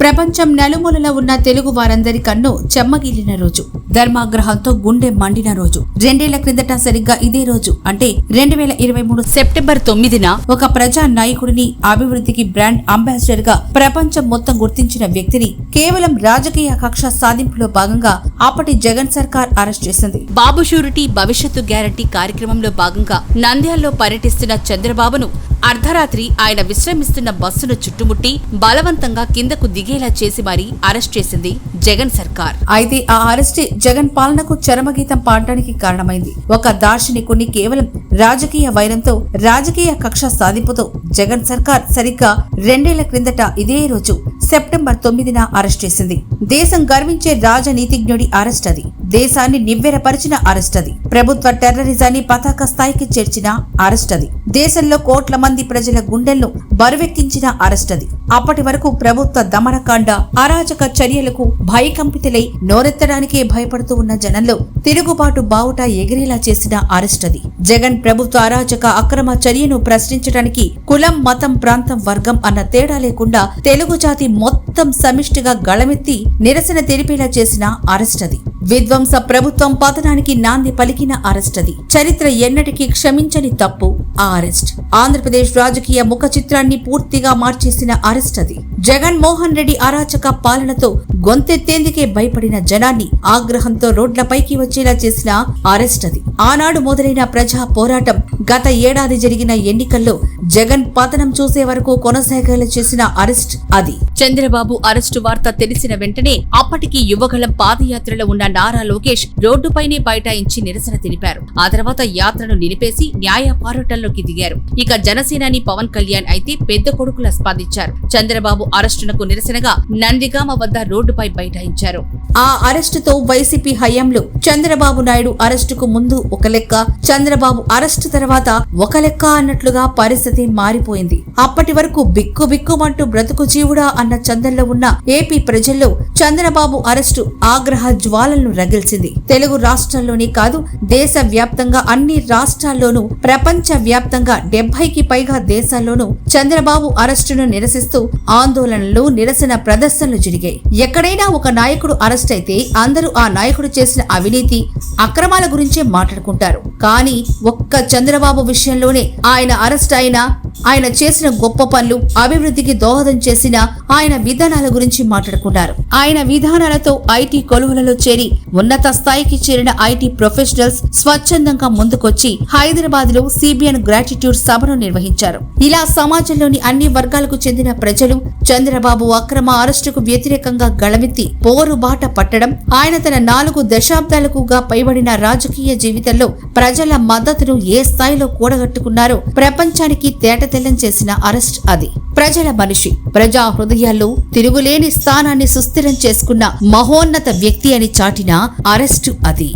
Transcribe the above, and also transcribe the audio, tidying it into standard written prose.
ప్రపంచం నలుమూలల ఉన్న తెలుగు వారందరి కన్ను చెమ్మగిలిన రోజు, ధర్మాగ్రహంతో గుండె మండిన రోజు. 2 ఏళ్ల క్రిందట సరిగ్గా ఇదే రోజు అంటే 2023 సెప్టెంబర్ 9న ఒక ప్రజా నాయకుడిని, అభివృద్ధికి బ్రాండ్ అంబాసిడర్ గా ప్రపంచం మొత్తం గుర్తించిన వ్యక్తిని కేవలం రాజకీయ కక్ష సాధింపులో భాగంగా అప్పటి జగన్ సర్కార్ అరెస్ట్ చేసింది. బాబు షూరిటీ భవిష్యత్తు గ్యారంటీ కార్యక్రమంలో భాగంగా నంద్యాలలో పర్యటిస్తున్న చంద్రబాబును అర్ధరాత్రి ఆయన విశ్రమిస్తున్న బస్సును చుట్టుముట్టి బలవంతంగా కిందకు దిగేలా చేసి మరీ అరెస్ట్ చేసింది జగన్ సర్కార్. అయితే ఆ అరెస్టే జగన్ పాలనకు చరమగీతం పాడడానికి కారణమైంది. ఒక దార్శనికుణ్ణి కేవలం రాజకీయ వైరంతో, రాజకీయ కక్ష సాధింపుతో జగన్ సర్కార్ సరిగ్గా 2 ఏళ్ల క్రిందట ఇదే రోజు సెప్టెంబర్ 9న అరెస్ట్ చేసింది. దేశం గర్వించే రాజనీతిజ్ఞుడి అరెస్ట్ అది. దేశాన్ని నివ్వెరపరిచిన అరెస్ట్ అది. ప్రభుత్వ టెర్రరిజాన్ని పతాక స్థాయికి చేర్చిన అరెస్ట్ అది. దేశంలో కోట్ల మంది ప్రజల గుండెలను బరువెక్కించిన అరెస్ట్ అది. అప్పటి వరకు ప్రభుత్వ దమనకాండ, అరాచక చర్యలకు భయకంపితులై నోరెత్తడానికే భయపడుతూ ఉన్న జనంలో తిరుగుబాటు బావుట ఎగిరేలా చేసిన అరెస్ట్ అది. జగన్ ప్రభుత్వ అరాచక అక్రమ చర్యను ప్రశ్నించడానికి కులం, మతం, ప్రాంతం, వర్గం అన్న తేడా లేకుండా తెలుగు జాతి మొత్తం సమిష్టిగా గళమెత్తి నిరసన తెలిపేలా చేసిన అరెస్ట్ అది. విధ్వంస ప్రభుత్వం పతనానికి నాంది పలికిన అరెస్ట్ అది. చరిత్ర ఎన్నటికీ క్షమించని తప్పు ఆ అరెస్ట్. ఆంధ్రప్రదేశ్ రాజకీయ ముఖ చిత్రాన్ని పూర్తిగా మార్చేసిన అరెస్ట్ అది. జగన్ మోహన్ రెడ్డి అరాచక పాలనతో గొంతెత్తేందుకే భయపడిన జనాన్ని ఆగ్రహంతో రోడ్లపైకి వచ్చేలా చేసిన అరెస్ట్ అది. ఆనాడు మొదలైన ప్రజా పోరాటం గత ఏడాది జరిగిన ఎన్నికల్లో జగన్ పతనం చూసే వరకు కొనసాగేలా చేసిన అరెస్ట్ అది. చంద్రబాబు అరెస్టు వార్త తెలిసిన వెంటనే అప్పటికి యువగళం పాదయాత్రలో ఉన్న నారా లోకేష్ రోడ్డుపైనే బైఠాయించి నిరసన తెలిపారు. ఆ తర్వాత యాత్రను నిలిపేసి న్యాయ పోరాటంలోకి దిగారు. ఇక జనసేనాని పవన్ కళ్యాణ్ అయితే పెద్ద కొడుకులా స్పందించారు. చంద్రబాబు అరెస్టునకు నిరసనగా నందిగామ వద్ద రోడ్డుపై బైఠాయించారు. ఆ అరెస్టుతో వైసీపీ హయాంలో చంద్రబాబు నాయుడు అరెస్టుకు ముందు ఒక లెక్క, చంద్రబాబు అరెస్టు తర్వాత ఒక లెక్క అన్నట్లుగా పరిస్థితి మారిపోయింది. అప్పటి వరకు బిక్కు బిక్కుమంటూ బ్రతుకు జీవుడా అన్న చందంలో ఉన్న ఏపీ ప్రజల్లో చంద్రబాబు అరెస్టు ఆగ్రహ జ్వాలలను రగిల్చింది. తెలుగు రాష్ట్రాల్లోనే కాదు, దేశ వ్యాప్తంగా అన్ని రాష్ట్రాల్లోనూ, ప్రపంచ వ్యాప్తంగా 70కి పైగా దేశాల్లోనూ చంద్రబాబు అరెస్టును నిరసిస్తూ ఆందోళనలు, నిరసన ప్రదర్శనలు జరిగాయి. ఎక్కడైనా ఒక నాయకుడు అరెస్ట్ అయితే అందరూ ఆ నాయకుడు చేసిన అవినీతి, అక్రమాల గురించే మాట్లాడుకుంటారు. కానీ ఒక్క చంద్రబాబు విషయంలోనే ఆయన అరెస్ట్ అయినా, ఆయన చేసిన గొప్ప పనులు, అభివృద్ధికి దోహదం చేసిన ఆయన విధానాల గురించి మాట్లాడుకున్నారు. ఆయన విధానాలతో ఐటీ కొలువులలో చేరి ఉన్నత స్థాయికి చేరిన ఐటీ ప్రొఫెషనల్స్ స్వచ్ఛందంగా ముందుకొచ్చి హైదరాబాద్ లో సిబిఎన్ గ్రాటిట్యూడ్ సభను నిర్వహించారు. ఇలా సమాజంలోని అన్ని వర్గాలకు చెందిన ప్రజలు చంద్రబాబు అక్రమ అరెస్టుకు వ్యతిరేకంగా గళమెత్తి పోరుబాట పట్టడం, ఆయన తన 4 దశాబ్దాలకుగా పైబడిన రాజకీయ జీవితంలో ప్రజల మద్దతును ఏ స్థాయిలో కూడగట్టుకున్నారో ప్రపంచానికి తేటతెల్లం చేసిన అరెస్ట్ అది. ప్రజల మనిషి, ప్రజా హృదయాల్లో తిరుగులేని స్థానాన్ని సుస్థిరం చేసుకున్న మహోన్నత వ్యక్తి అని చాటిన అరెస్టు అది.